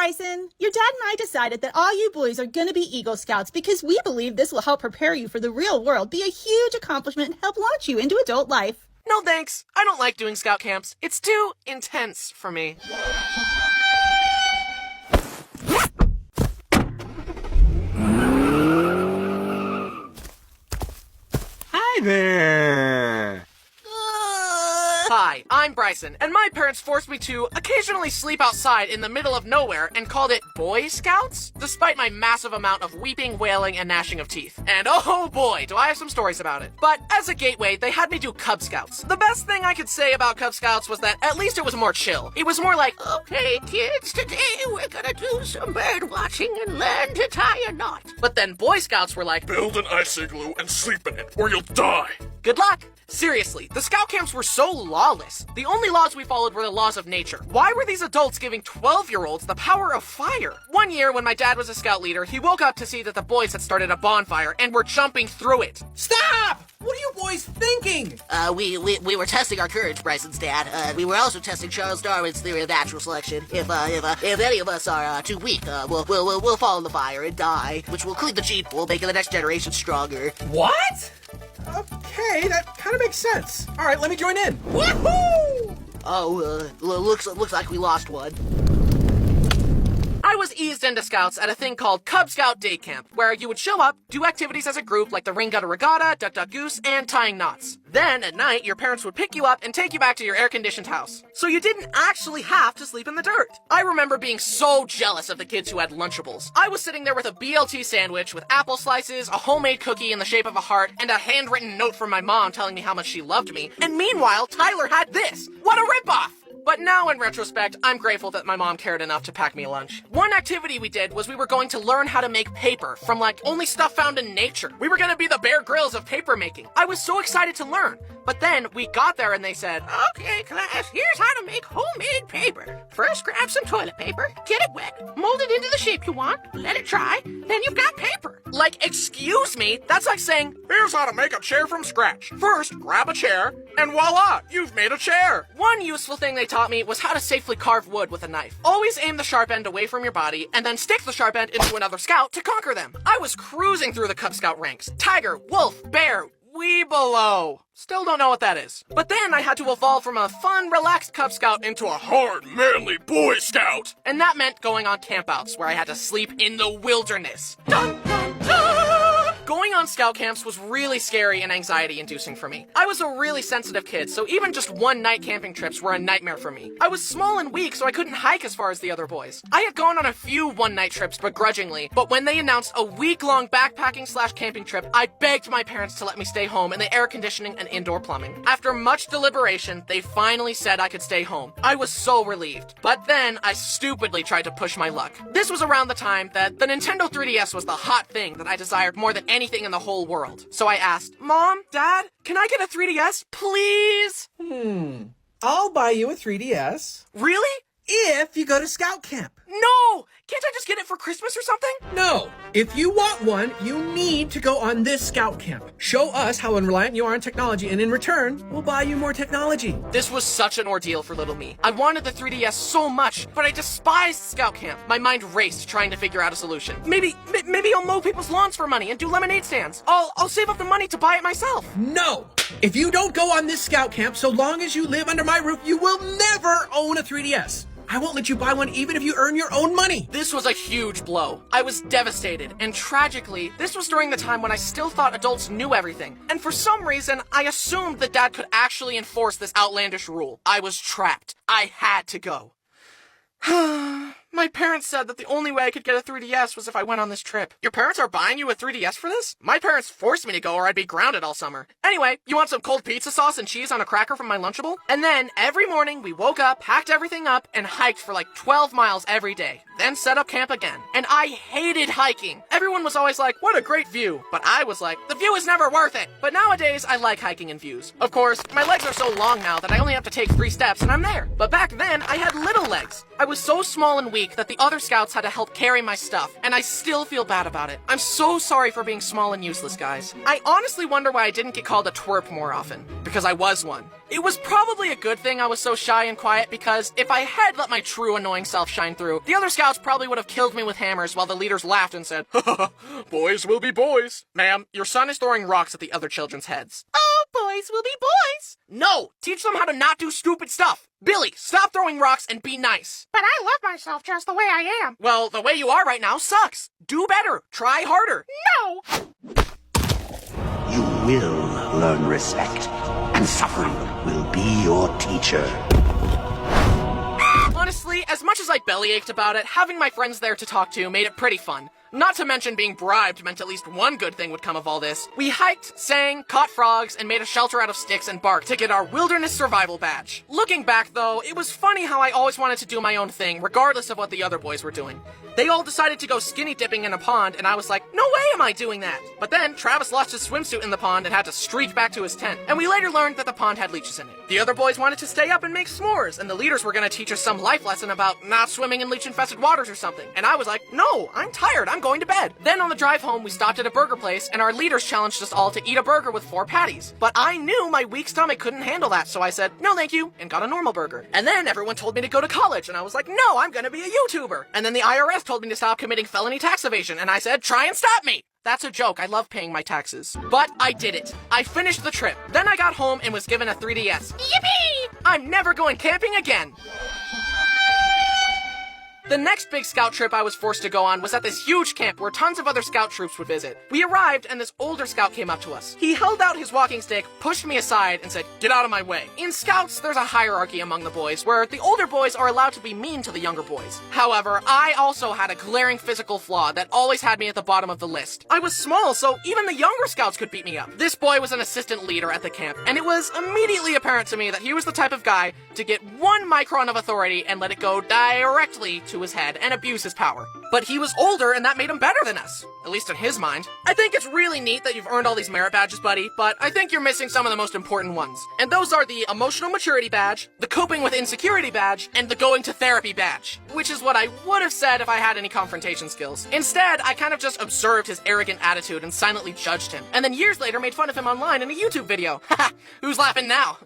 Bryson. Your dad and I decided that all you boys are gonna be Eagle Scouts because we believe this will help prepare you for the real world, be a huge accomplishment, and help launch you into adult life. No thanks. I don't like doing scout camps. It's too intense for me. Hi there. Hi, I'm Bryson, and my parents forced me to occasionally sleep outside in the middle of nowhere and called it Boy Scouts, despite my massive amount of weeping, wailing, and gnashing of teeth. And oh boy, do I have some stories about it. But as a gateway, they had me do Cub Scouts. The best thing I could say about Cub Scouts was that at least it was more chill. It was more like, okay kids, today we're gonna do some bird watching and learn to tie a knot. But then Boy Scouts were like, build an ice igloo and sleep in it, or you'll die. good luck. Seriously, the scout camps were so lawless. The only laws we followed were the laws of nature. Why were these adults giving 12-year-olds the power of fire? One year, when my dad was a scout leader, he woke up to see that the boys had started a bonfire and were jumping through it. Stop! What are you boys thinking? We were testing our courage, Bryson's dad. We were also testing Charles Darwin's theory of natural selection. If any of us are too weak, we'll fall in the fire and die, which will clean the gene pool, making the next generation stronger. What? Okay, that kind of makes sense. All right, let me join in. Woohoo! Oh, looks like we lost one. I was eased into scouts at a thing called Cub Scout Day Camp, where you would show up, do activities as a group like the Ring Gutter Regatta, Duck Duck Goose, and tying knots. Then, at night, your parents would pick you up and take you back to your air-conditioned house. So you didn't actually have to sleep in the dirt. I remember being so jealous of the kids who had Lunchables. I was sitting there with a BLT sandwich with apple slices, a homemade cookie in the shape of a heart, and a handwritten note from my mom telling me how much she loved me. And meanwhile, Tyler had this. What a ripoff! But now, in retrospect, I'm grateful that my mom cared enough to pack me a lunch. One activity we did was we were going to learn how to make paper from, only stuff found in nature. We were gonna be the Bear Grylls of paper making. I was so excited to learn. But then, we got there and they said, "Okay, class, here's how to make homemade paper. First, grab some toilet paper, get it wet, mold it into the shape you want, let it dry, then you've got paper." Excuse me? That's like saying, Here's how to make a chair from scratch. First, grab a chair, and voila, you've made a chair. one useful thing they taught me was how to safely carve wood with a knife. Always aim the sharp end away from your body, and then stick the sharp end into another scout to conquer them. I was cruising through the Cub Scout ranks. Tiger, wolf, bear, Weebelo. Still don't know what that is. But then I had to evolve from a fun, relaxed Cub Scout into a Hard, manly Boy Scout. and that meant going on campouts where I had to sleep in the wilderness. Dun, dun, dun! Going on scout camps was really scary and anxiety-inducing for me. I was a really sensitive kid, so even just one-night camping trips were a nightmare for me. I was small and weak, so I couldn't hike as far as the other boys. I had gone on a few one-night trips begrudgingly, but when they announced a week-long backpacking/camping trip, I begged my parents to let me stay home in the air conditioning and indoor plumbing. After much deliberation, they finally said I could stay home. I was so relieved. But then, I stupidly tried to push my luck. This was around the time that the Nintendo 3DS was the hot thing that I desired more than anything in the whole world. So I asked, "Mom, Dad, can I get a 3DS, please?" I'll buy you a 3DS Really? if you go to scout camp. No! Can't I just get it for Christmas or something? No, if you want one, you need to go on this scout camp. Show us how unreliant you are on technology, and in return, we'll buy you more technology. This was such an ordeal for little me. I wanted the 3DS so much, but I despised scout camp. My mind raced trying to figure out a solution. Maybe I'll mow people's lawns for money and do lemonade stands. I'll save up the money to buy it myself. No! If you don't go on this scout camp, so long as you live under my roof, you will never own a 3DS. I won't let you buy one even if you earn your own money. This was a huge blow. I was devastated, and tragically, this was during the time when I still thought adults knew everything. And for some reason, I assumed that Dad could actually enforce this outlandish rule. I was trapped. I had to go. My parents said that the only way I could get a 3DS was if I went on this trip. Your parents are buying you a 3DS for this? My parents forced me to go or I'd be grounded all summer. Anyway, you want some cold pizza sauce and cheese on a cracker from my Lunchable? And then, every morning, we woke up, packed everything up, and hiked for 12 miles every day. Then set up camp again. And I hated hiking. Everyone was always like, "What a great view." But I was like, "The view is never worth it." But nowadays, I like hiking in views. Of course, my legs are so long now that I only have to take 3 steps and I'm there. But back then, I had little legs. I was so small and weak week that the other scouts had to help carry my stuff, and I still feel bad about it. I'm so sorry for being small and useless, guys. I honestly wonder why I didn't get called a twerp more often, because I was one. It was probably a good thing I was so shy and quiet, because if I had let my true annoying self shine through, the other scouts probably would have killed me with hammers while the leaders laughed and said, Boys will be boys. Ma'am, your son is throwing rocks at the other children's heads. Oh, boys will be boys. No, teach them how to not do stupid stuff. Billy, stop throwing rocks and be nice. But I love myself just the way I am. Well, the way you are right now sucks. Do better. Try harder. No! You will learn respect, and suffering will be your teacher. Honestly, as much as I bellyached about it, having my friends there to talk to made it pretty fun. Not to mention being bribed meant at least one good thing would come of all this. We hiked, sang, caught frogs, and made a shelter out of sticks and bark to get our wilderness survival badge. Looking back though, it was funny how I always wanted to do my own thing, regardless of what the other boys were doing. They all decided to go skinny dipping in a pond, and I was like, no way am I doing that! But then, Travis lost his swimsuit in the pond and had to streak back to his tent, and we later learned that the pond had leeches in it. The other boys wanted to stay up and make s'mores, and the leaders were gonna teach us some life lesson about not swimming in leech-infested waters or something. And I was like, no, I'm tired, I'm going to bed. Then on the drive home, we stopped at a burger place, and our leaders challenged us all to eat a burger with 4 patties. But I knew my weak stomach couldn't handle that, so I said, no thank you, and got a normal burger. And then everyone told me to go to college, and I was like, no, I'm gonna be a YouTuber. And then the IRS told me to stop committing felony tax evasion, and I said, try and stop me! That's a joke, I love paying my taxes. But I did it. I finished the trip. Then I got home and was given a 3DS. Yippee! I'm never going camping again! The next big scout trip I was forced to go on was at this huge camp where tons of other scout troops would visit. We arrived and this older scout came up to us. He held out his walking stick, pushed me aside, and said, get out of my way. In scouts, there's a hierarchy among the boys where the older boys are allowed to be mean to the younger boys. However, I also had a glaring physical flaw that always had me at the bottom of the list. I was small, so even the younger scouts could beat me up. This boy was an assistant leader at the camp, and it was immediately apparent to me that he was the type of guy to get 1 micron of authority and let it go directly to his head and abuse his power. But he was older and that made him better than us. At least in his mind. I think it's really neat that you've earned all these merit badges, buddy, but I think you're missing some of the most important ones. And those are the emotional maturity badge, the coping with insecurity badge, and the going to therapy badge. Which is what I would have said if I had any confrontation skills. Instead, I kind of just observed his arrogant attitude and silently judged him. And then years later made fun of him online in a YouTube video. Haha, who's laughing now?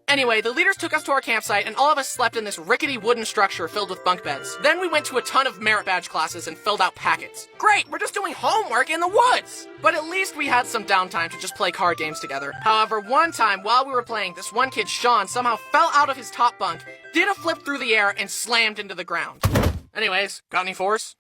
Anyway, the leaders took us to our campsite, and all of us slept in this rickety wooden structure filled with bunk beds. Then we went to a ton of merit badge classes and filled out packets. Great, we're just doing homework in the woods! But at least we had some downtime to just play card games together. However, one time while we were playing, this one kid, Sean, somehow fell out of his top bunk, did a flip through the air, and slammed into the ground. Anyways, got any fours?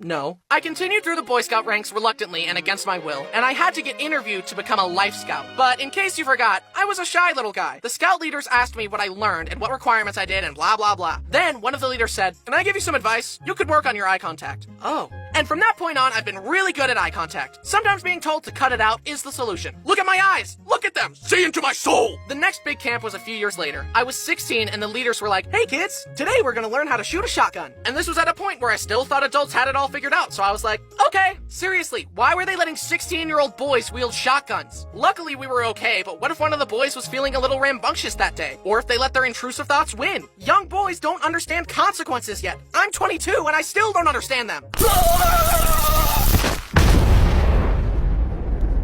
No. I continued through the Boy Scout ranks reluctantly and against my will, and I had to get interviewed to become a Life Scout. But in case you forgot, I was a shy little guy. The scout leaders asked me what I learned and what requirements I did and blah blah blah. Then one of the leaders said, can I give you some advice? You could work on your eye contact. Oh. And from that point on, I've been really good at eye contact. Sometimes being told to cut it out is the solution. Look at my eyes! Look at them! See into my soul! The next big camp was a few years later. I was 16 and the leaders were like, hey kids, today we're gonna learn how to shoot a shotgun. And this was at a point where I still thought adults had it all figured out, so I was like, okay, seriously, why were they letting 16-year-old boys wield shotguns? Luckily we were okay, but what if one of the boys was feeling a little rambunctious that day? Or if they let their intrusive thoughts win? Young boys don't understand consequences yet. I'm 22 and I still don't understand them.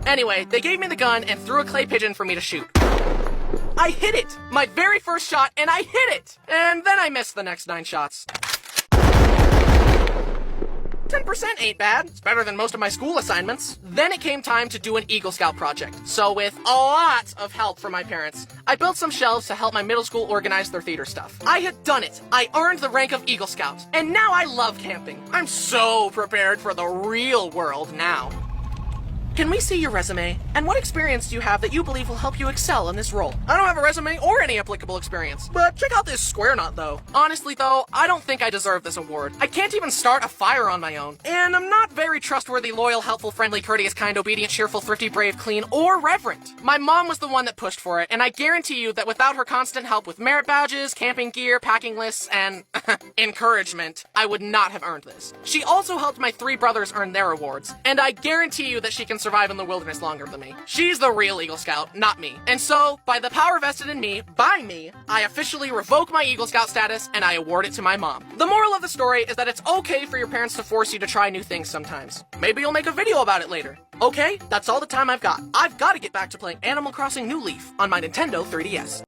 Anyway, they gave me the gun and threw a clay pigeon for me to shoot. I hit it! My very first shot, and I hit it! And then I missed the next 9 shots. 10% ain't bad. It's better than most of my school assignments. Then it came time to do an Eagle Scout project. So with a lot of help from my parents, I built some shelves to help my middle school organize their theater stuff. I had done it. I earned the rank of Eagle Scout. And now I love camping. I'm so prepared for the real world now. Can we see your resume? And what experience do you have that you believe will help you excel in this role? I don't have a resume or any applicable experience, but check out this square knot though. Honestly though, I don't think I deserve this award. I can't even start a fire on my own. And I'm not very trustworthy, loyal, helpful, friendly, courteous, kind, obedient, cheerful, thrifty, brave, clean, or reverent. My mom was the one that pushed for it, and I guarantee you that without her constant help with merit badges, camping gear, packing lists, and encouragement, I would not have earned this. She also helped my 3 brothers earn their awards, and I guarantee you that she can survive in the wilderness longer than me. She's the real Eagle Scout, not me. And so, by the power vested in me, by me, I officially revoke my Eagle Scout status and I award it to my mom. The moral of the story is that it's okay for your parents to force you to try new things sometimes. Maybe you'll make a video about it later. Okay, that's all the time I've got. I've got to get back to playing Animal Crossing New Leaf on my Nintendo 3DS.